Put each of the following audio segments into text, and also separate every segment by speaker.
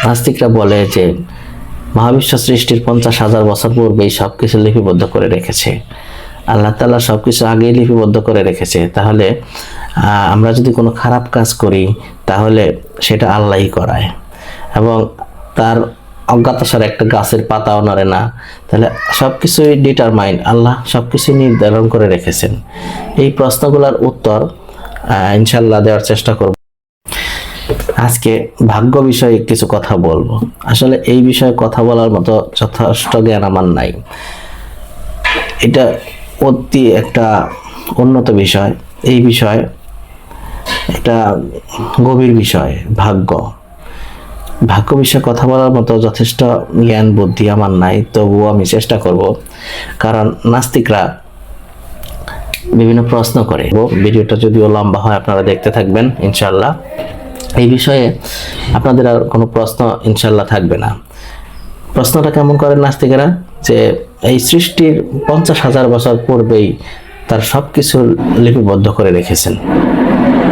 Speaker 1: নাস্তিকরা বলে যে মহাবিশ্ব সৃষ্টির 50,000 বছর পূর্বেই সবকিছু লিপিবদ্ধ করে রেখেছে, আল্লাহ তাআলা সবকিছু আগেই লিপিবদ্ধ করে রেখেছে। তাহলে আমরা যদি কোনো খারাপ কাজ করি তাহলে সেটা আল্লাহই করায়, এবং তার অজ্ঞাতসারে একটা গাছের পাতাও নড়ে না। তাহলে সবকিছুই ডিটারমাইন, আল্লাহ সবকিছু নির্ধারণ করে রেখেছেন। এই প্রশ্নগুলোর উত্তর ইনশাল্লাহ দেওয়ার চেষ্টা করব। আজকে ভাগ্য বিষয়ে কিছু কথা বলবো। আসলে এই বিষয়ে কথা বলার মতো যথেষ্ট জ্ঞান আমার নাই। এটা অতি একটা উন্নত বিষয়, এই বিষয় একটা গভীর বিষয়। ভাগ্য বিষয়ে কথা বলার মতো যথেষ্ট জ্ঞান বুদ্ধি আমার নাই, তবুও আমি চেষ্টা করব। কারণ নাস্তিকরা বিভিন্ন প্রশ্ন করে। ভিডিওটা যদিও লম্বা হয় আপনারা দেখতে থাকবেন ইনশাল্লাহ। এই বিষয়ে আপনাদের আর কোনো প্রশ্ন ইনশাল্লাহ থাকবে না। প্রশ্নটা কেমন করেন নাস্তিকেরা, যে এই সৃষ্টির 50,000 বছর পূর্বেই তার সবকিছু লিপিবদ্ধ করে রেখেছেন,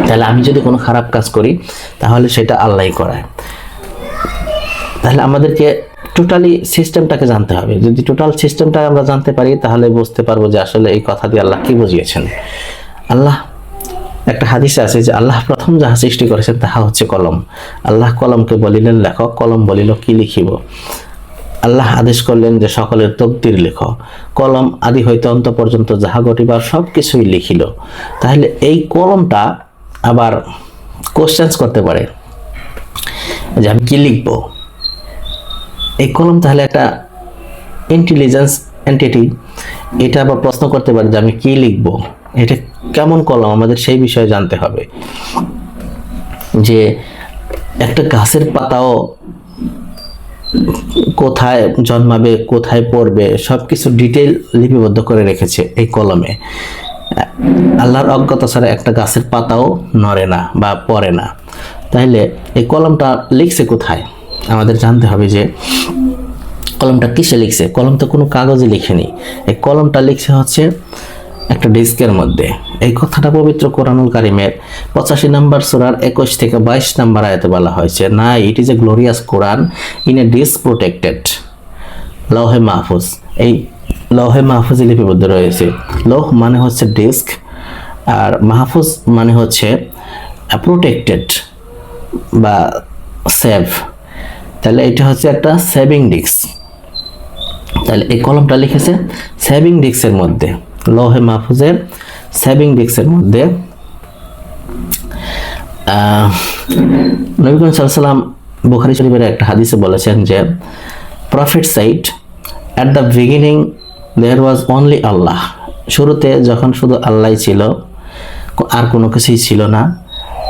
Speaker 1: তাহলে আমি যদি কোনো খারাপ কাজ করি তাহলে সেটা আল্লাহই করায়। তাহলে আমাদেরকে টোটালি সিস্টেমটাকে জানতে হবে। যদি টোটাল সিস্টেমটা আমরা জানতে পারি তাহলে বুঝতে পারবো যে আসলে এই কথা দিয়ে আল্লাহ কি বুঝিয়েছেন। আল্লাহ, একটা হাদিসে আছে যে আল্লাহ প্রথম যাহা সৃষ্টি করেছেন তাহা হচ্ছে কলম। আল্লাহ কলমকে বলিলেন লেখক, কলম বলিল কি লিখিব। আল্লাহ আদেশ করলেন যে সকলের তকদির লেখো। কলম আদি হইতে অন্ত পর্যন্ত যাহা ঘটিবার সব কিছুই লিখিল। তাহলে এই কলমটা আবার কোশ্চেন্স করতে পারে যে আমি কি লিখব। এই কলম তাহলে একটা ইন্টেলিজেন্স এন্টিটি, এটা আবার প্রশ্ন করতে পারে যে আমি কি লিখব, এটা কেমন কলম, আমাদের সেই বিষয়ে জানতে হবে। যে একটা গাছের পাতাও কোথায় জন্মাবে, কোথায় পড়বে, সবকিছু ডিটেইল লিপিবদ্ধ করে রেখেছে এই কলমে। আল্লাহর অজ্ঞতা ছাড়া একটা গাছের পাতাও নড়ে না বা পড়ে না। তাহলে এই কলমটা লিখছে কোথায়, আমাদের জানতে হবে যে কলমটা কিসে লিখছে। কলম তো কোনো কাগজে লিখেনি, এই কলমটা লিখছে হচ্ছে একটা ডিস্কের মধ্যে। এই কথাটা পবিত্র কোরআনুল কারিমের 85 নম্বর সূরার 21 থেকে 22 নম্বর আয়াতে বলা হয়েছে, না it is a glorious Quran in a disc protected লৌহে মাহফুজ। এই লৌহে মাহফুজে লিপিবদ্ধ রয়েছে। লৌহ মানে হচ্ছে ডিস্ক, আর মাহফুজ মানে হচ্ছে প্রোটেক্টেড বা সেভ। তাহলে এটা হচ্ছে একটা সেভিং ডিস্ক। তাহলে এই কলমটা লিখেছে সেভিং ডিস্কের মধ্যে, লৌহে মাহফুজের সেভিং ডিস্কের মধ্যে। নবী করিম সাল্লাল্লাহু আলাইহি ওয়াসাল্লাম বুখারী শরীফের একটা হাদিসে বলেছেন যে prophet said at the beginning there was only Allah. শুরুতে যখন শুধু আল্লাহই ছিল, আর কোনো কিছুই ছিল না,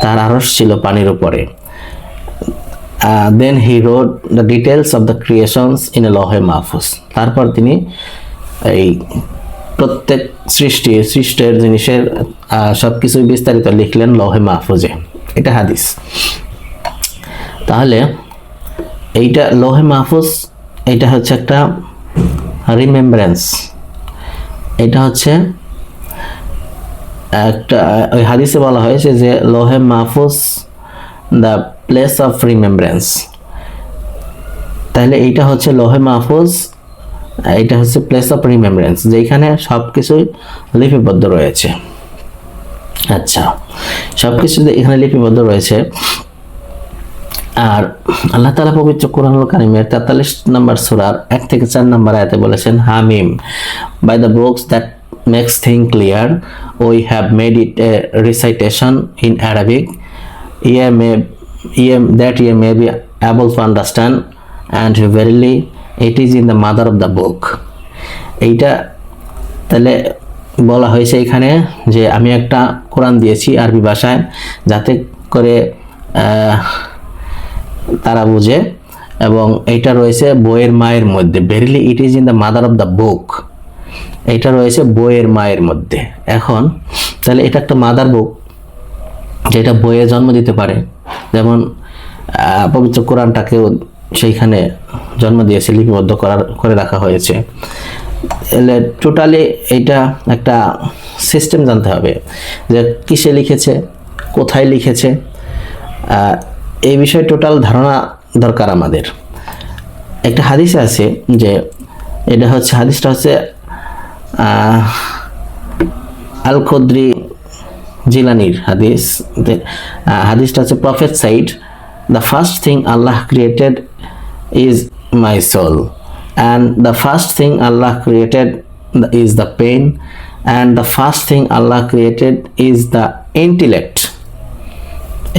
Speaker 1: তার আরশ ছিল পানির উপরে। Then he wrote the details of the creations in a লৌহে Mahfuz. তারপর তিনি এই প্রত্যেক সৃষ্টের জিনিসের সবকিছু বিস্তারিত লিখলেন লৌহে মাহফুজে। এটা হাদিস। তাহলে এইটা লৌহে মাহফুজ, এটা হচ্ছে একটা রিমেম্বারেন্স। এটা হচ্ছে একটা, ওই হাদিসে বলা হয়েছে যে লৌহে মাহফুজ দ্য প্লেস অফ রিমেম্বারেন্স। তাহলে এইটা হচ্ছে লৌহে মাহফুজ, এটা হচ্ছে প্লেস অফ রিমেম্বারেন্স, যেখানে সবকিছু লিপিবদ্ধ রয়েছে। আচ্ছা, সবকিছু এখানে লিপিবদ্ধ রয়েছে। আর আল্লাহ তাআলা পবিত্র কোরআনুল কারীমের 43 নম্বর সূরার 1 থেকে 4 নম্বর আয়াতে বলেছেন, হামিম, by the books that makes thing clear we have made it a recitation in Arabic that ye may be able to understand, and verily it is in the mother of the book. এইটা তাহলে বলা হয়েছে এখানে যে আমি একটা কোরআন দিয়েছি আরবি ভাষায়, যাতে করে তারা বুঝে, এবং এইটা রয়েছে বইয়ের মায়ের মধ্যে। verily it is in the mother of the book, এইটা রয়েছে বইয়ের মায়ের মধ্যে। এখন তাহলে এটা একটা মাদার বুক, যেটা বইয়ে জন্ম দিতে পারে, যেমন পবিত্র কোরআনটাকেও সেইখানে জন্ম দিয়েছে, লিপিবদ্ধ করে রাখা হয়েছে। টোটালি এইটা একটা সিস্টেম জানতে হবে যে কিসে লিখেছে, কোথায় লিখেছে, এই বিষয়ে টোটাল ধারণা দরকার আমাদের। একটা হাদিসে আছে যে এটা হচ্ছে হাদিসটা হচ্ছে আল খদ্রি জিলানির হাদিস। হাদিসটা হচ্ছে prophet said, the first thing Allah created is my soul, and the first thing Allah created is the pain, and the first thing Allah created is the intellect.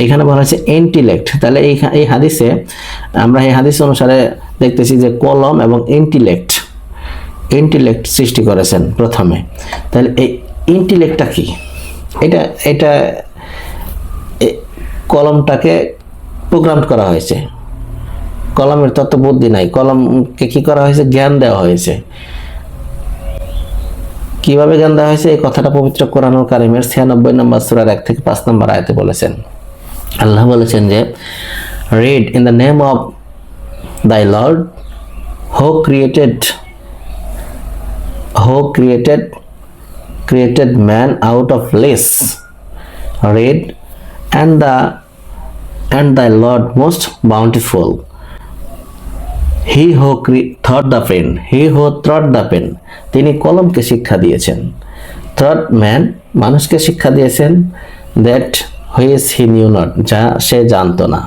Speaker 1: এখানে বলা হয়েছে ইন্টেলেক্ট। তাহলে এই হাদিসে আমরা এই হাদিস অনুসারে দেখতেছি যে কলম এবং ইন্টেলেক্ট সৃষ্টি করেছেন প্রথমে। তাহলে এই ইন্টেলেক্টটা কি? এটা কলমটাকে প্রোগ্রাম করা হয়েছে। কলমের তত বুদ্ধি নাই, কলমকে কি করা হয়েছে? জ্ঞান দেওয়া হয়েছে। কিভাবে জ্ঞান দেওয়া হয়েছে? এই কথাটা পবিত্র কোরআনুল কারীমের 96 নম্বর সূরার 1 থেকে 5 নম্বর আয়াতে বলেছেন। আল্লাহ বলেছেন যে read in the name of thy Lord who created man out of less. Read and thy Lord most bountiful. He who thought the pen, তিনি কলমকে শিক্ষা দিয়েছেন। thought man, মানুষকে শিক্ষা দিয়েছেন that which he knew not, যা সে জানতো না।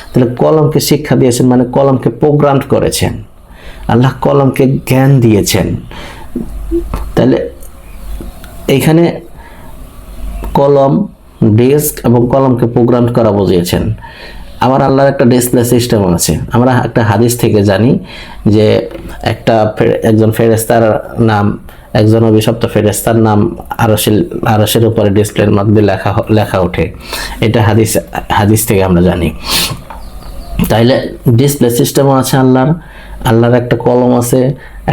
Speaker 1: তাহলে কলমকে শিক্ষা দিয়েছেন মানে কলমকে প্রোগ্রাম করেছেন। আল্লাহ কলমকে জ্ঞান দিয়েছেন। তাহলে এইখানে কলম, ডেস্ক এবং কলমকে প্রোগ্রাম করা বুঝিয়েছেন। আবার আল্লাহর একটা ডিসপ্লে সিস্টেম আছে। আমরা একটা হাদিস থেকে জানি যে একজন ফেরেশতার নাম, একজন অভিশপ্ত ফেরেশতার নাম আরশের উপরে ডিসপ্লের মধ্যে লেখা ওঠে। এটা হাদিস থেকে আমরা জানি। তাইলে ডিসপ্লে সিস্টেমও আছে আল্লাহর একটা কলম আছে,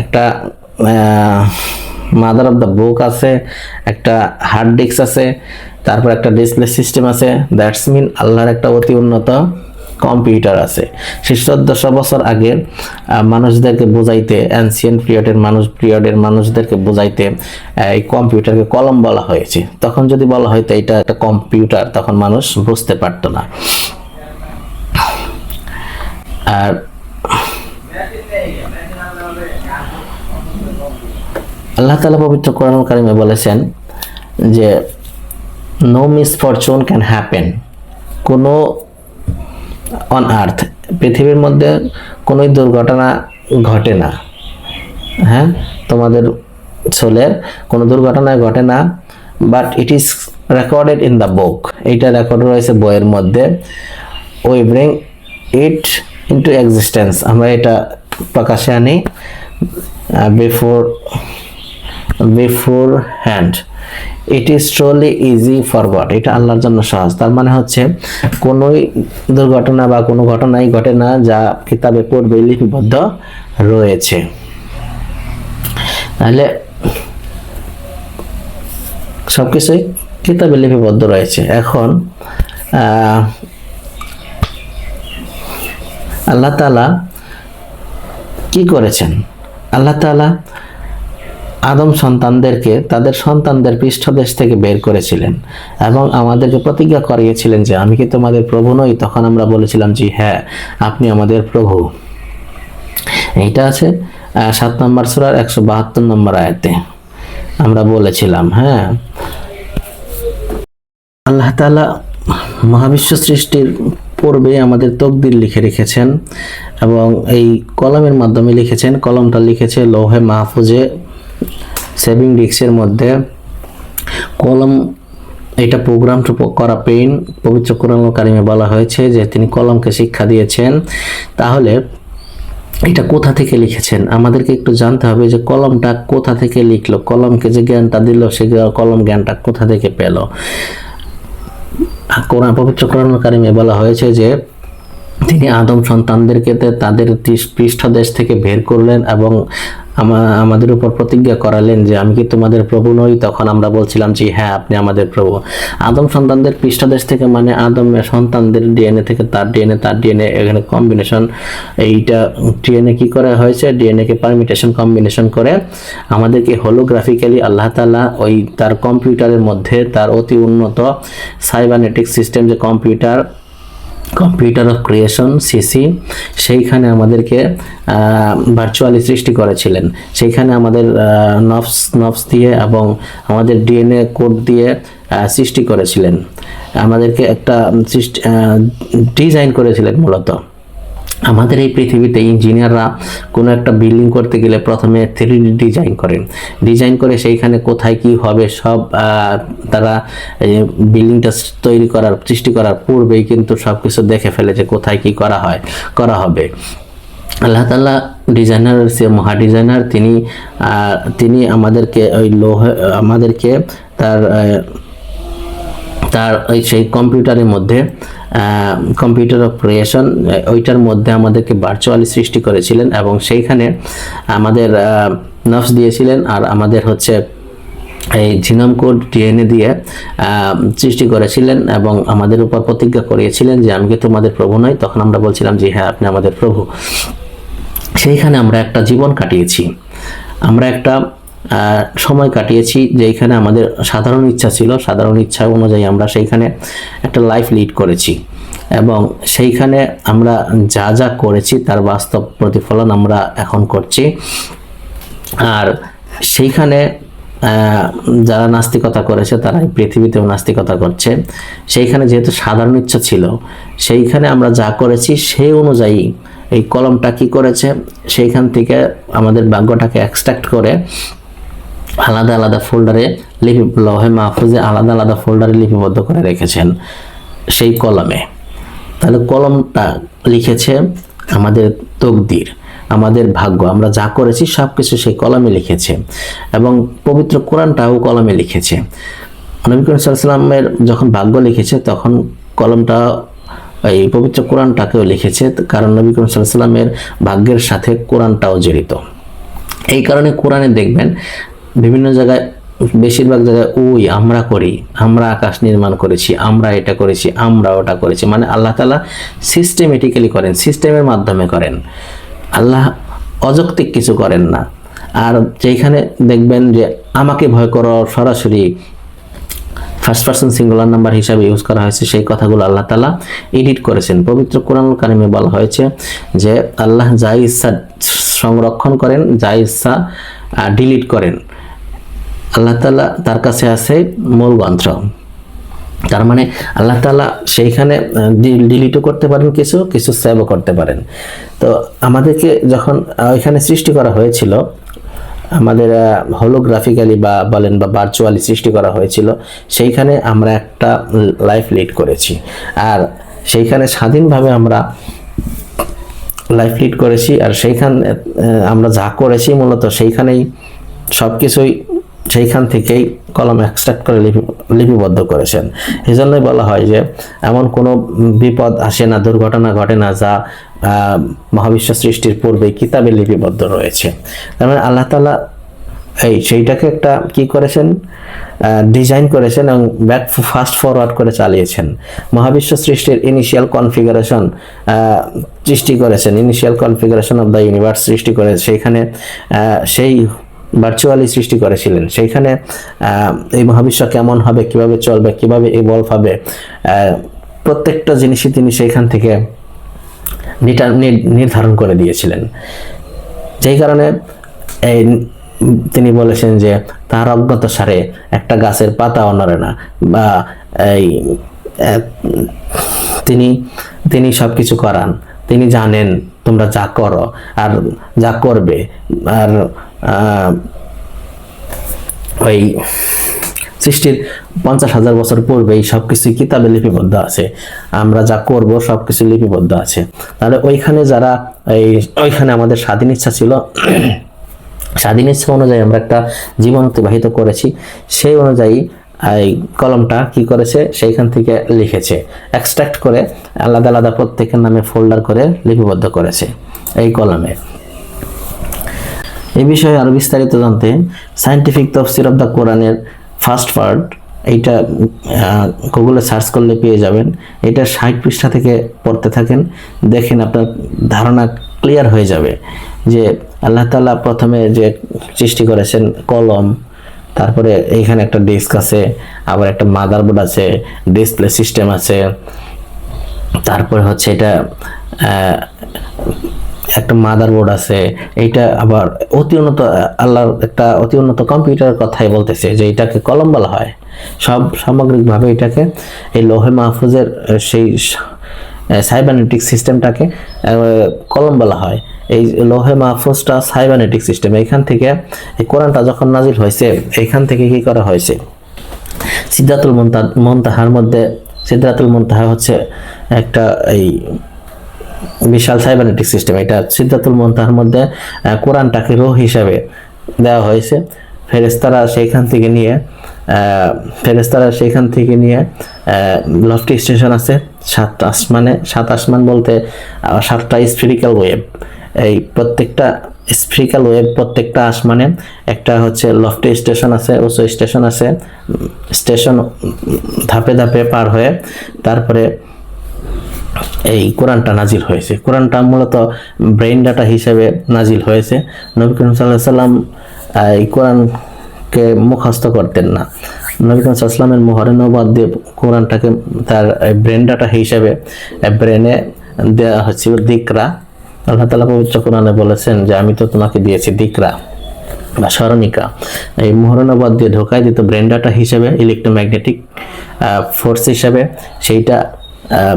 Speaker 1: একটা মাদার অফ দ্য বুক আছে, একটা হার্ড ডিস্ক আছে, তারপর একটা ডিসপ্লে সিস্টেম আছে। দ্যাটস মিন আল্লাহর একটা অতি উন্নত কম্পিউটার আছে। 1400 বছর আগে মানুষদেরকে বোঝাইতে, অ্যানসিয়েন্ট পিরিয়ডের মানুষদেরকে বোঝাইতে এই কম্পিউটারকে কলম বলা হয়েছে। তখন যদি বলা হয়তো এটা একটা কম্পিউটার, তখন মানুষ বুঝতে পারতো না। আর আল্লাহ তাআলা পবিত্র কোরআনুল কারীমে বলেছেন যে নো মিসফরচুন ক্যান হ্যাপেন, কোনো অন আর্থ, পৃথিবীর মধ্যে কোনো দুর্ঘটনা ঘটে না। হ্যাঁ, তোমাদের সোলের কোনো দুর্ঘটনা ঘটে না, but it is recorded in the book, এইটা রেকর্ড রয়েছে বইয়ের মধ্যে। We bring it into existence, আমরা এটা প্রকাশে আনি before hand. It is truly easy for god, এটা আল্লাহর জন্য সহজ। তার মানে হচ্ছে কোনোই দুর্ঘটনা বা কোনো ঘটনাই ঘটে না যা কিতাবে পূর্বে লিপিবদ্ধ রয়েছে। তাহলে সবকিছুই কিতাবে লিপিবদ্ধ রয়েছে। এখন আল্লাহ তাআলা কি করেছেন? আল্লাহ তাআলা আদম সন্তানদেরকে তাদের সন্তানদের পৃষ্ঠদেশ থেকে বের করেছিলেন এবং আমাদেরকে প্রতিজ্ঞা করিয়েছিলেন যে আমি কি তোমাদের প্রভু নই? তখন আমরা বলেছিলাম জি হ্যাঁ, আপনি আমাদের প্রভু। এইটা আছে 7 নম্বর সূরার 172 নম্বর আয়াতে আমরা বলেছিলাম। হ্যাঁ, আল্লাহ তাআলা মহাবিশ্ব সৃষ্টির পূর্বে আমাদের তকদির লিখে রেখেছেন এবং এই কলমের মাধ্যমে লিখেছেন। কলমটা লিখেছে লৌহে মাহফুজে, সেভিং ডিস্কের মধ্যে। কলম এটা প্রোগ্রাম করা পেন। পবিত্র কোরআনুল কারীমে বলা হয়েছে যে তিনি কলমকে শিক্ষা দিয়েছেন। তাহলে এটা কোথা থেকে লিখেছেন? আমাদেরকে একটু জানতে হবে যে কলমটা কোথা থেকে লিখলো, কলমকে যে জ্ঞানটা দিল সে কলম জ্ঞানটা কোথা থেকে পেল। পবিত্র কোরআনুল কারীমে বলা হয়েছে যে তিনি আদম সন্তানদেরকে তাদের পৃষ্ঠদেশ থেকে বের করলেন এবং আমাদের উপর প্রতিজ্ঞা করালেন যে আমি কি তোমাদের প্রভু নই? তখন আমরা বলছিলাম যে হ্যাঁ, আপনি আমাদের প্রভু। আদম সন্তানদের পৃষ্ঠদেশ থেকে মানে আদমের সন্তানদের ডিএনএ থেকে তার ডিএনএ এখানে কম্বিনেশন। এইটা ডিএনএ কি করা হয়েছে? ডিএনএ কে পারমিউটেশন কম্বিনেশন করে আমাদেরকে হোলোগ্রাফিক্যালি আল্লাহ তাআলা ওই তার কম্পিউটারের মধ্যে, তার অতি উন্নত সাইবারনেটিক সিস্টেম যে computer, computer of creation CC, সেইখানে আমাদেরকে ভার্চুয়ালি সৃষ্টি করেছিলেন। সেইখানে আমাদের নফস দিয়ে এবং আমাদের ডিএনএ কোড দিয়ে সৃষ্টি করেছিলেন, আমাদেরকে একটা ডিজাইন করেছিলেন। মূলত আমাদের এই পৃথিবীতে ইঞ্জিনিয়াররা কোনো একটা বিল্ডিং করতে গেলে প্রথমে 3D ডিজাইন করে সেইখানে কোথায় কি হবে সব তারা বিল্ডিংটা সৃষ্টি করার পূর্বেই কিন্তু সব কিছু দেখে ফেলে যে কোথায় কি করা হবে। আল্লাহ তাআলা ডিজাইনার, সে মহা ডিজাইনার, তিনি আমাদেরকে ওই আমাদেরকে তার সেই কম্পিউটারের মধ্যে কম্পিউটার অফ ক্রিয়েশন ওইটার মধ্যে আমাদেরকে ভার্চুয়ালি সৃষ্টি করেছিলেন এবং সেইখানে আমাদের নফস দিয়েছিলেন আর আমাদের হচ্ছে এই জিনোম কোড ডিএনএ দিয়ে সৃষ্টি করেছিলেন এবং আমাদের উপর প্রতিজ্ঞা করিয়েছিলেন যে আমি কি তোমাদের প্রভু নই? তখন আমরা বলছিলাম যে হ্যাঁ, আপনি আমাদের প্রভু। সেইখানে আমরা একটা জীবন কাটিয়েছি, আমরা একটা সময় কাটিয়েছি যেখানে আমাদের সাধারণ ইচ্ছা ছিল, সাধারণ ইচ্ছা অনুযায়ী আমরা সেইখানে একটা লাইফ লিড করেছি এবং সেইখানে আমরা যা যা করেছি তার বাস্তব প্রতিফলন আমরা এখন করছি। আর সেইখানে যারা নাস্তিকতা করেছে তারা এই পৃথিবীতেও নাস্তিকতা করছে। সেইখানে যেহেতু সাধারণ ইচ্ছা ছিল, সেইখানে আমরা যা করেছি সেই অনুযায়ী এই কলমটা কি করেছে, সেইখান থেকে আমাদের ভাগ্যটাকে এক্সট্রাক্ট করে আলাদা আলাদা ফোল্ডারে লৌহে মাহফুজে আলাদা আলাদা ফোল্ডারে লিপিবদ্ধ করে রেখেছেন সেই কলমে। তাহলে কলমটা লিখেছে আমাদের তকদির, আমাদের ভাগ্য, আমরা যা করেছি সব কিছু সেই কলমে লিখেছে এবং পবিত্র কোরআনটাও কলমে লিখেছে। নবী করিম সাল্লাল্লাহু আলাইহি ওয়াসাল্লামের যখন ভাগ্য লিখেছে তখন কলমটা এই পবিত্র কোরআনটাকেও লিখেছে, কারণ নবী করিম সাল্লাল্লাহু আলাইহি ওয়াসাল্লামের ভাগ্যের সাথে কোরআনটাও জড়িত। এই কারণে কোরআনে দেখবেন বিভিন্ন জায়গায়, বেশিরভাগ জায়গায় আমরা করি, আমরা আকাশ নির্মাণ করেছি, আমরা এটা করেছি, আমরা ওটা করেছি, মানে আল্লাহ তাআলা সিস্টেমেটিক্যালি করেন, সিস্টেমের মাধ্যমে করেন। আল্লাহ অযৌক্তিক কিছু করেন না। আর যেখানে দেখবেন যে আমাকে ভয় করো সরাসরি ফার্স্ট পারসন সিঙ্গুলার নাম্বার হিসাবে ইউজ করা হয়েছে, সেই কথাগুলো আল্লাহ তাআলা এডিট করেছেন। পবিত্র কোরআনুল কারিমে বলা হয়েছে যে আল্লাহ যা ইচ্ছা সংরক্ষণ করেন, যা ইচ্ছা ডিলিট করেন। আল্লাহ তাআলা তার কাছে আছে মূল গ্রন্থ, তার মানে আল্লাহ তাআলা সেইখানে ডিলিটও করতে পারেন, কিছু কিছু সেভও করতে পারেন। তো আমাদেরকে যখন ওইখানে সৃষ্টি করা হয়েছিল, আমাদের হোলোগ্রাফিক্যালি বা বলেন বা ভার্চুয়ালি সৃষ্টি করা হয়েছিল, সেইখানে আমরা একটা লাইফ লিড করেছি আর সেইখানে স্বাধীনভাবে আমরা লাইফ লিড করেছি। আর সেইখানে আমরা যা করেছি মূলত সেইখানেই সব কিছুই সেইখান থেকেই কলম এক্সট্রাক্ট করে লিপিবদ্ধ করেছেন। এই জন্যই বলা হয় যে এমন কোনো বিপদ আসে না, দুর্ঘটনা ঘটে না যা মহাবিশ্ব সৃষ্টির পূর্বেই কিতাবে লিপিবদ্ধ রয়েছে। তার মানে আল্লাহ তাআলা সেইটাকে একটা কি করেছেন, ডিজাইন করেছেন এবং ব্যাক ফাস্ট ফরওয়ার্ড করে চালিয়েছেন। মহাবিশ্ব সৃষ্টির ইনিশিয়াল কনফিগারেশন সৃষ্টি করেছেন, initial configuration of the universe সৃষ্টি করে সেইখানে সেই ভার্চুয়ালি সৃষ্টি করেছিলেন। সেইখানে এই মহাবিশ্ব কেমন হবে, কিভাবে চলবে, কিভাবে ইভলভ হবে, প্রত্যেকটা জিনিসই তিনি সেইখান থেকে নির্ধারণ করে দিয়েছিলেন। যেই কারণে তিনি বলেছেন যে তার অজ্ঞতা সারে একটা গাছের পাতাও নড়ে না, বা তিনি সবকিছু করান, তিনি জানেন তোমরা যা করো আর যা করবে। আর ওই সৃষ্টির 50,000 বছর পূর্বেই সবকিছু কিতাবে লিপিবদ্ধ আছে, আমরা যা করব সবকিছু লিপিবদ্ধ আছে। তাহলে ওইখানে যারা ওইখানে আমাদের স্বাধীন ইচ্ছা ছিল, স্বাধীন ইচ্ছা অনুযায়ী আমরা একটা জীবন অতিবাহিত করেছি, সেই অনুযায়ী এই কলমটা কি করেছে, সেইখান থেকে লিখেছে, এক্সট্রাক্ট করে আলাদা আলাদা প্রত্যেকের নামে ফোল্ডার করে লিপিবদ্ধ করেছে এই কলমে। এই বিষয়ে আরো বিস্তারিত জানতে সায়েন্টিফিক তাফসীর অফ দ্য কোরআনের ফার্স্ট পার্ট, এইটা গুগলে সার্চ করলে পেয়ে যাবেন। এটা 60 পৃষ্ঠা থেকে পড়তে থাকেন, দেখেন আপনার ধারণা ক্লিয়ার হয়ে যাবে যে আল্লাহ তাআলা প্রথমে যে সৃষ্টি করেছেন কলম, তারপরে এইখানে একটা ডিস্ক আছে, আবার একটা মাদারবোর্ড আছে, ডিসপ্লে সিস্টেম আছে, তারপরে হচ্ছে এটা একটা মাদারবোর্ড আছে, এইটা আবার অতি উন্নত, আল্লাহর একটা অতি উন্নত কম্পিউটারের কথাই বলতেছে যে এটাকে কলম বলা হয়। সব সামগ্রিকভাবে এটাকে এই লৌহে মাহফুজের সেই সাইবারনেটিক সিস্টেমটাকে কলম বলা হয়। এই লৌহে মাহফুজটা সাইবারনেটিক সিস্টেম। এইখান থেকে এই কোরআনটা যখন নাজিল হয়েছে, এইখান থেকে কি করা হয়েছে, সিদরাতুল মুনতাহার মধ্যে, সিদরাতুল মুনতাহা হচ্ছে একটা এই বিশাল সাইবারনেটিক সিস্টেম। এটা সিদরাতুল মুনতাহার মধ্যে কোরআনটাকে রূহ হিসাবে দেওয়া হয়েছে। ফেরেশতারা সেইখান থেকে নিয়ে লফটি স্টেশন আছে 7 আসমানে। 7 আসমান বলতে 7টা স্ফেরিক্যাল ওয়েব। এই প্রত্যেকটা স্ফেরিক্যাল ওয়েব প্রত্যেকটা আসমানে একটা হচ্ছে লফটি স্টেশন আছে, উঁচু স্টেশন আছে। স্টেশন ধাপে ধাপে পার হয়ে তারপরে এই কোরআনটা নাজিল হয়েছে। কোরআনটা মূলত ব্রেইন ডাটা হিসেবে নাজিল হয়েছে। নবী করিম সাল্লাল্লাহু আলাইহি ওয়াসাল্লাম এই কোরআনকে মুখস্থ করতেন না। নবী করিম সাল্লাল্লাহু আলাইহি ওয়াসাল্লামের মোহরে নবুয়ত দিয়ে কোরআনটাকে তার ব্রেন ডাটা হিসেবে ব্রেনে দেওয়া হচ্ছে যিকরা। আল্লাহ তাআলা পবিত্র কোরআনে বলেছেন যে আমি তো তোমাকে দিয়েছি যিকরা বা স্মরণিকা। এই মোহরে নবুয়ত দিয়ে ঢোকায় দিত ব্রেন ডাটা হিসেবে, ইলেকট্রোম্যাগনেটিক ফোর্স হিসেবে, সেইটা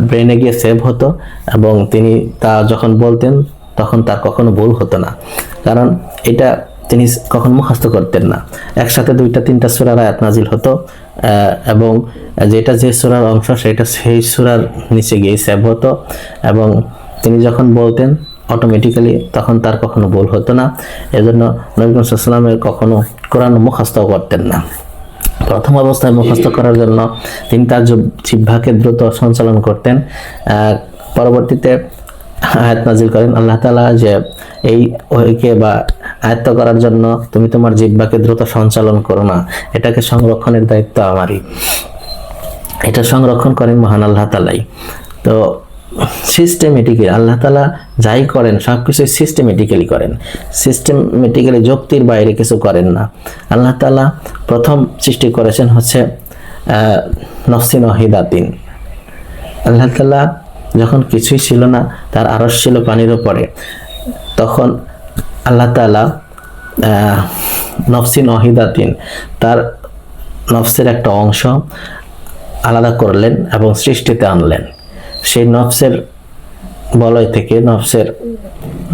Speaker 1: ব্রেনে গিয়ে সেভ হতো এবং তিনি তা যখন বলতেন তখন তার কখনো ভুল হতো না, কারণ এটা তিনি কখনো মুখস্থ করতেন না। একসাথে 2-3টা সূরার আয়াত নাজিল হতো এবং যেটা যে সূরার অংশ সেটা সেই সূরার নিচে গিয়ে সেভ হতো এবং তিনি যখন বলতেন অটোমেটিক্যালি তখন তার কখনো ভুল হতো না। এজন্য নবী সাল্লাল্লাহু আলাইহি ওয়াসাল্লামের কখনো কোরআন মুখস্থ করতেন না। প্রথম অবস্থায় মুখস্থ করার জন্য তিনি তার জিহ্বাকে দ্রুত সঞ্চালন করতেন। পরবর্তীতে আয়াত নাজিল করেন আল্লাহ তাআলা যে এই ওহিকে বা আয়ত্ত করার জন্য তুমি তোমার জিহ্বাকে দ্রুত সঞ্চালন করো না, এটাকে সংরক্ষণের দায়িত্ব আমারই। এটা সংরক্ষণ করেন মহান আল্লাহ তাআলাই। তো সিস্টেমেটিক্যালি আল্লাহ তাআলা যাই করেন সবকিছু সিস্টেমেটিক্যালি করেন, সিস্টেমেটিক্যালি যুক্তির বাইরে কিছু করেন না। আল্লাহ তাআলা প্রথম সৃষ্টি করেছেন হচ্ছে নফসিন ওয়াহিদাতিন। আল্লাহ তাআলা যখন কিছুই ছিল না, তার আরশ ছিল পানির উপরে, তখন আল্লাহ তাআলা নফসিন ওয়াহিদাতিন তার নফসের একটা অংশ আলাদা করলেন এবং সৃষ্টিতে আনলেন। সেই নফসের বলয় থেকে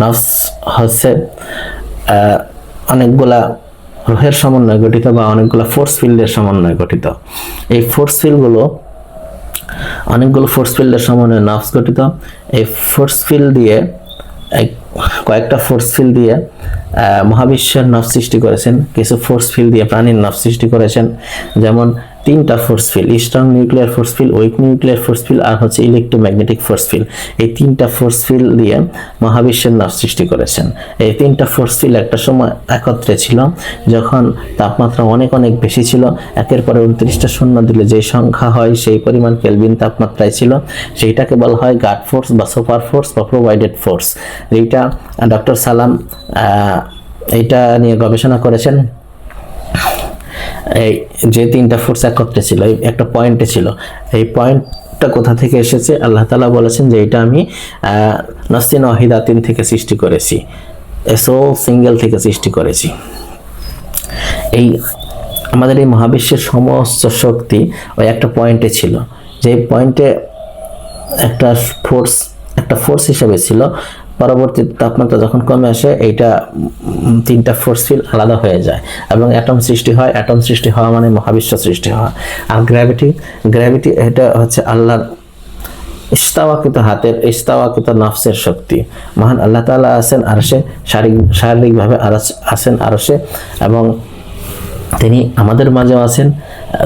Speaker 1: নফস হচ্ছে অনেকগুলা রুহের সমন্বয় গঠিত বা অনেকগুলা ফোর্স ফিল্ডের সমন্বয় গঠিত। এই ফোর্স ফিল্ডগুলো অনেকগুলো ফোর্স ফিল্ডের সমন্বয়ে নফস গঠিত। এই ফোর্স ফিল্ড দিয়ে কয়েকটা ফোর্স ফিল্ড দিয়ে মহাবিশ্বের নফস সৃষ্টি করেছেন, কিছু ফোর্স ফিল্ড দিয়ে প্রাণীর নফস সৃষ্টি করেছেন। যেমন 3টা force field, strong nuclear force field, weak nuclear force field আর হচ্ছে ইলেকট্রোম্যাগনেটিক ফোর্স ফিল্ড। এই 3টা ফোর্স ফিল্ড দিয়ে মহাবিশ্বের নফস সৃষ্টি করেছেন। এই 3টা ফোর্স ফিল্ড একটা সময় একত্রে ছিল, যখন তাপমাত্রা অনেক অনেক বেশি ছিল, একের পরে 29টা শূন্য দিলে যে সংখ্যা হয় সেই পরিমাণ কেলভিন তাপমাত্রায় ছিল, সেইটাকে বলা হয় গাড ফোর্স বা সুপার ফোর্স বা প্রোভাইডেড ফোর্স। এইটা ডক্টর সালাম এইটা নিয়ে গবেষণা করেছেন। এই যে 3টা ফোর্স একত্রে ছিল, একটা পয়েন্টে ছিল, এই পয়েন্টটা কোথা থেকে এসেছে? আল্লাহ তাআলা বলেছেন যে এটা আমি নফসিন ওয়াহিদাতিন থেকে সৃষ্টি করেছি, সোল সিঙ্গেল থেকে সৃষ্টি করেছি। এই আমাদের এই মহাবিশ্বের সমস্ত শক্তি ওই একটা পয়েন্টে ছিল, যে পয়েন্টে একটা ফোর্স হিসেবে ছিল। পরবর্তী তাপমাত্রা যখন কমে আসে এইটা 3টা ফোর্স ফিল্ড আলাদা হয়ে যায় এবং অ্যাটম সৃষ্টি হয়। অ্যাটম সৃষ্টি হওয়া মানে মহাবিশ্ব সৃষ্টি হওয়া। আর গ্র্যাভিটি এটা হচ্ছে আল্লাহর ইস্তাওয়াকৃত নফসের শক্তি। মহান আল্লাহ তাআলা আছেন আরশে, শারীরিকভাবে আছেন আরশে, এবং তিনি আমাদের মাঝেও আছেন।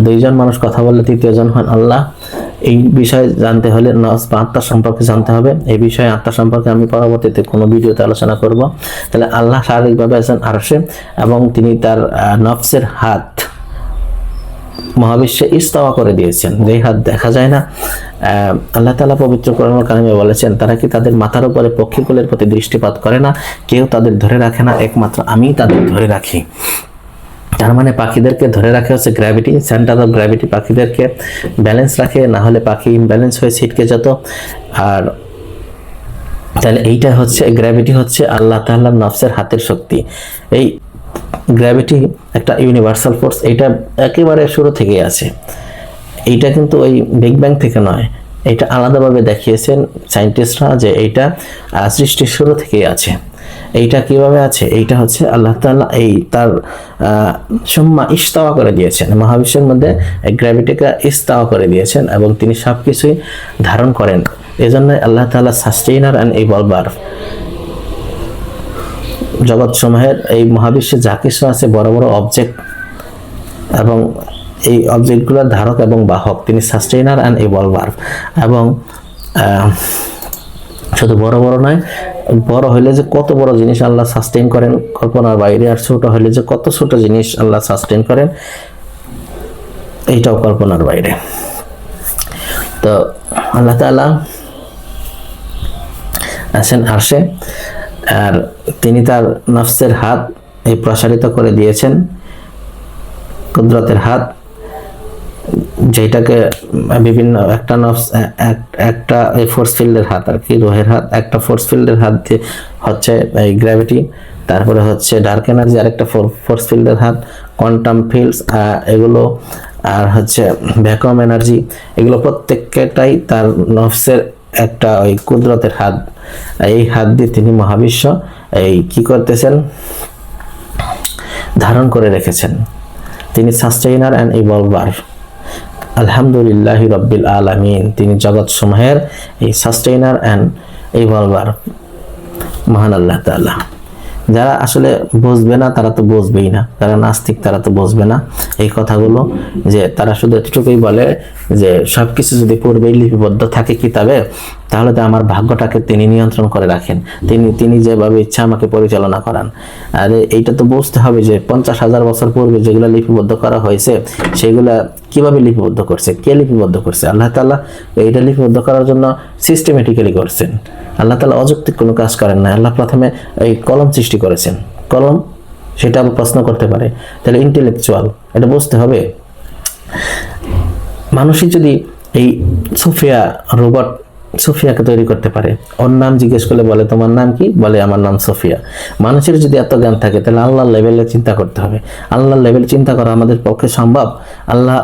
Speaker 1: 2জন মানুষ কথা বললে 3য়জন হন আল্লাহ। এই বিষয়ে জানতে হলে নফস বা আত্মা সম্পর্কে জানতে হবে। এই বিষয়ে আত্মা সম্পর্কে আমি পরবর্তীতে কোনো ভিডিওতে আলোচনা করব। তাহলে আল্লাহ শারীরিকভাবে আছেন আরশে এবং তিনি তার নফসের হাত মহাবিশ্বে ইস্তাওয়া করে দিয়েছেন, যে হাত দেখা যায় না। আল্লাহ তাআলা পবিত্র কোরআনুল কারিমে বলেছেন, তারা কি তাদের মাথার উপরে পক্ষীকুলের প্রতি দৃষ্টিপাত করে না? কেউ তাদের ধরে রাখে না, একমাত্র আমিই তাদের ধরে রাখি। তার মানে পাখিদেরকে ধরে রাখে হচ্ছে গ্র্যাভিটি, সেন্টার অফ গ্র্যাভিটি পাখিদেরকে ব্যালেন্স রাখে, না হলে পাখি ইমব্যালেন্স হয়ে ছিটকে যেত। আর তাহলে এইটা হচ্ছে গ্র্যাভিটি, হচ্ছে আল্লাহ তাআলার নফসের হাতের শক্তি। এই গ্র্যাভিটি একটা ইউনিভার্সাল ফোর্স, এটা একেবারে শুরু থেকেই আছে। এইটা কিন্তু ওই বিগ ব্যাং থেকে নয়, এটা আলাদাভাবে দেখিয়েছেন সায়েন্টিস্টরা যে এইটা সৃষ্টির শুরু থেকেই আছে। এইটা কিভাবে আছে? এইটা হচ্ছে আল্লাহ তাআলা এই তার সুম্মা ইস্তাওয়া করে দিয়েছেন, মহাবিশ্বের মধ্যে গ্র্যাভিটিকে ইস্তাওয়া করে দিয়েছেন এবং তিনি সব কিছুই ধারণ করেন। এজন্য আল্লাহ তাআলা সাস্টেইনার অ্যান্ড ইভলভার। জগৎ সমূহের এই মহাবিশ্বে যা কিছু আছে বড় বড় অবজেক্ট এবং এই অবজেক্টগুলোর ধারক এবং বাহক, তিনি সাস্টেইনার অ্যান্ড ইভলভার। এবং শুধু বড় বড় নয়, বড় হইলে যে কত বড় জিনিস আল্লাহ সাস্টেইন করেন কল্পনার বাইরে, আর ছোট হইলে যে কত ছোট জিনিস আল্লাহ সাস্টেইন করেন এইটাও কল্পনার বাইরে। তো আল্লাহ তাআলা আছেন আরশে, আর তিনি তার নফসের হাত এই প্রসারিত করে দিয়েছেন, কুদরতের হাত, যেটাকে বিভিন্ন একটা নফস একটা ফোর্স ফিল্ডের হাত আর কি, রুহের হাত, একটা ফোর্স ফিল্ডের হাত দিয়ে হচ্ছে এই গ্র্যাভিটি, তারপরে হচ্ছে ডার্ক এনার্জি আরেকটা ফোর্স ফিল্ডের হাত, কোয়ান্টাম ফিল্ডস এগুলো, আর হচ্ছে ভ্যাকুয়াম এনার্জি, এগুলো প্রত্যেকটাই তার নফসের একটা ওই কুদরতের হাত। এই হাত দিয়ে তিনি মহাবিশ্ব এই কি করতেছেন, ধারণ করে রেখেছেন। তিনি সাস্টেইনার অ্যান্ড ইভলভার। আলহামদুলিল্লাহি রাব্বিল আলামিন, তিনি জগৎ সমূহের এই সাস্টেইনার অ্যান্ড ইভলভার, মহান আল্লাহ তাআলা। যারা আসলে বুঝবে না তারা তো বুঝবেই না, যারা নাস্তিক তারা তো বুঝবে না এই কথাগুলো, যে তারা শুধু এতটুকুই বলে যে সবকিছু যদি পূর্বেই লিপিবদ্ধ থাকে কিতাবে, তাহলে তো আমার ভাগ্যটাকে তিনি নিয়ন্ত্রণ করে রাখেন, তিনি যেভাবে ইচ্ছা আমাকে পরিচালনা করান। আরে এইটা তো বুঝতে হবে যে 50,000 বছর পূর্বে যেগুলো লিপিবদ্ধ করা হয়েছে সেগুলা কিভাবে লিপিবদ্ধ করছে, কে লিপিবদ্ধ করছে? আল্লাহ তাআলা এইটা লিপিবদ্ধ করার জন্য সিস্টেমেটিক্যালি করছেন। আল্লাহ তাআলা অযৌক্তিক কোনো কাজ করেন না। আল্লাহ প্রথমে এই কলম সৃষ্টি করেছেন, কলম সেটা আবার প্রশ্ন করতে পারে, তাহলে ইন্টেলেকচুয়াল, এটা বুঝতে হবে। মানুষই যদি এই সোফিয়া রোবট সোফিয়াকে তৈরি করতে পারে, ওর নাম জিজ্ঞেস করলে বলে তোমার নাম কি, বলে আমার নাম সোফিয়া। মানুষের যদি এত জ্ঞান থাকে তাহলে আল্লাহর লেভেলে চিন্তা করতে হবে। আল্লাহর লেভেলে চিন্তা করা আমাদের পক্ষে সম্ভব? আল্লাহ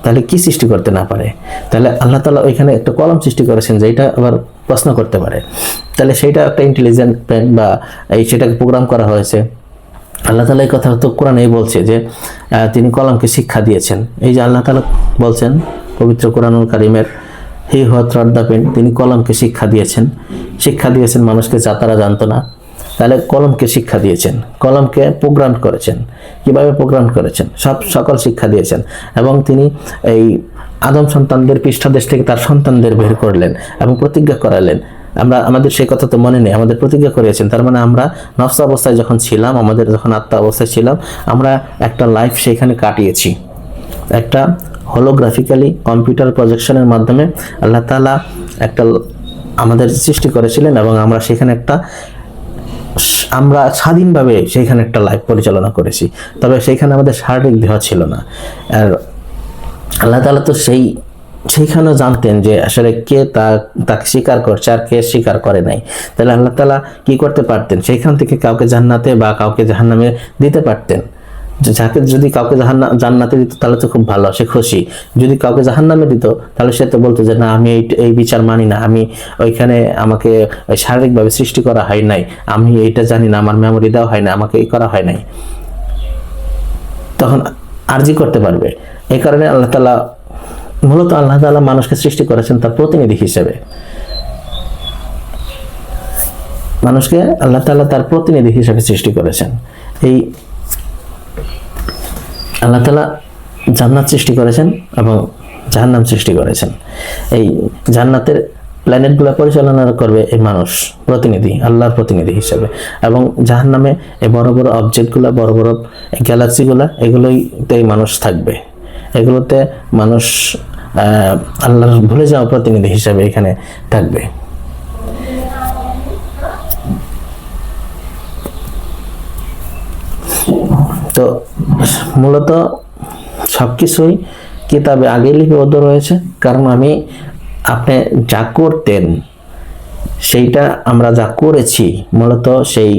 Speaker 1: তাহলে কি সৃষ্টি করতে না পারে? তাহলে আল্লাহ তাআলা ওইখানে একটা কলম সৃষ্টি করেছেন যেটা আবার প্রশ্ন করতে পারে, তাহলে সেইটা একটা ইন্টেলিজেন্ট পেন বা এই সেটাকে প্রোগ্রাম করা হয়েছে। আল্লাহ তাআলা এই কথা তো কোরআনেই বলছে যে তিনি কলমকে শিক্ষা দিয়েছেন। এই যে আল্লাহ তাআলা বলছেন পবিত্র কোরআনুল কারীমের, হি হু থ্রট দ্য পেন, তিনি কলমকে শিক্ষা দিয়েছেন মানুষকে যা তারা জানতো না। তাহলে কলমকে শিক্ষা দিয়েছেন, কলমকে প্রোগ্রাম করেছেন। কিভাবে প্রোগ্রাম করেছেন? সকল শিক্ষা দিয়েছেন। এবং তিনি এই আদম সন্তানদের পৃষ্ঠদেশ থেকে তার সন্তানদের বের করলেন এবং প্রতিজ্ঞা করালেন। আমাদের সেই কথা তো মনে নেই, আমাদের প্রতিজ্ঞা করিয়েছেন। তার মানে আমরা নফস অবস্থায় যখন ছিলাম, আমাদের যখন আত্মা অবস্থায় ছিলাম, আমরা একটা লাইফ সেখানে কাটিয়েছি। একটা হোলোগ্রাফিক্যালি কম্পিউটার প্রজেকশনের মাধ্যমে আল্লাহ তাআলা একটা আমাদের সৃষ্টি করেছিলেন এবং আমরা সেখানে আমরা স্বাধীনভাবে সেইখানে একটা লাইফ পরিচালনা করেছি। তবে সেইখানে আমাদের শারীরিক দেহ ছিল না। আর আল্লাহ তাআলা তো সেইখানেও জানতেন যে আসলে কে তাকে স্বীকার করছে আর কে স্বীকার করে নাই। তাহলে আল্লাহ তাআলা কি করতে পারতেন? সেইখান থেকে কাউকে জান্নাতে বা কাউকে জাহান্নামে দিতে পারতেন। যাকে যদি কাউকে জান্নাতে দিত তাহলে তো খুব ভালো, সে খুশি। যদি কাউকে জাহান্নামে দিত তাহলে সে তো বলতো যে না, আমি এই বিচার মানি না, আমি ওইখানে আমাকে শারীরিকভাবে সৃষ্টি করা হয় নাই, আমি এইটা জানি না, আমার মেমোরি দেওয়া হয় না, আমাকে এই করা হয় নাই। তখন আরজি করতে পারবে। এই কারণে আল্লাহ তাআলা মানুষকে সৃষ্টি করেছেন তার প্রতিনিধি হিসেবে। মানুষকে আল্লাহ তাআলা তার প্রতিনিধি হিসেবে সৃষ্টি করেছেন। এই আল্লাহ তাআলা জান্নাত সৃষ্টি করেছেন এবং জাহান্নাম সৃষ্টি করেছেন। এই জান্নাতের প্ল্যানেটগুলো পরিচালনা করবে এই মানুষ, প্রতিনিধি, আল্লাহর প্রতিনিধি হিসেবে। এবং জাহান্নামে এই বড় বড় অবজেক্টগুলো, বড় বড় গ্যালাক্সিগুলো, এগুলোতে মানুষ থাকবে। এগুলোতে মানুষ আল্লাহর ভুলে যাওয়া প্রতিনিধি হিসেবে এখানে থাকবে। তো তো মূলত সব কিছুই কিতাবে আগেই লিপিবদ্ধ রয়েছে, কারণ আপনি যা করতেন সেইটা আমরা যা করেছি মূলত সেই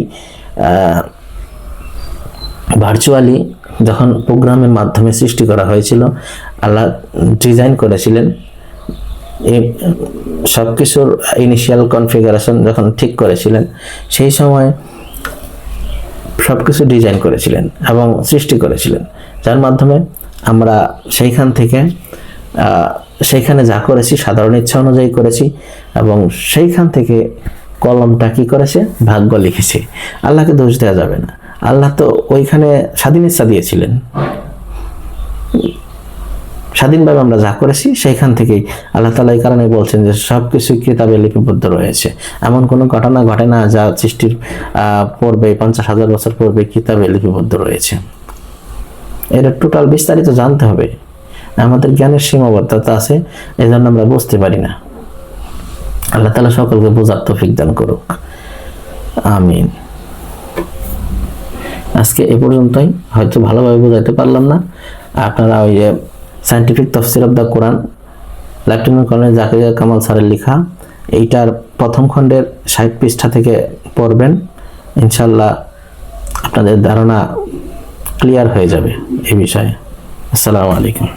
Speaker 1: ভার্চুয়ালি যখন প্রোগ্রামের মাধ্যমে সৃষ্টি করা হয়েছিল, আল্লাহ ডিজাইন করেছিলেন। এই সব কিছুর ইনিশিয়াল কনফিগারেশন যখন ঠিক করেছিলেন, সেই সময় সব কিছু ডিজাইন করেছিলেন এবং সৃষ্টি করেছিলেন, যার মাধ্যমে আমরা সেইখানে যা করেছি সাধারণ ইচ্ছা অনুযায়ী করেছি, এবং সেইখান থেকে কলমটা কি করেছে, ভাগ্য লিখেছে। আল্লাহকে দোষ দেওয়া যাবে না, আল্লাহ তো ওইখানে স্বাধীন ইচ্ছা দিয়েছিলেন। স্বাধীনভাবে আমরা যা করেছি সেইখান থেকেই আল্লাহ তাআলা এই কারণে বলছেন যে সব কিছু কিতাবে লিপিবদ্ধ রয়েছে। এমন কোনো ঘটনা ঘটে না যা সৃষ্টির পূর্বে 50,000 বছর পূর্বে কিতাবে লিপিবদ্ধ রয়েছে। এটা টোটাল বিস্তারিত জানতে হবে, আমাদের জ্ঞানের সীমাবদ্ধতা আছে, এই জন্য আমরা বুঝতে পারি না। আল্লাহ তাআলা সকলকে বোঝার তৌফিক দান করুক, আমিন। আজকে এ পর্যন্তই, হয়তো ভালোভাবে বোঝাতে পারলাম না। আপনারা ওই যে scientific Tafsir of the Quran lieutenant colonel Zakaria Kamal স্যারের লেখা, এইটার প্রথম খণ্ডের 60 পৃষ্ঠা থেকে পড়বেন, ইনশাআল্লাহ আপনাদের ধারণা ক্লিয়ার হয়ে যাবে এই বিষয়ে। আসসালামু আলাইকুম।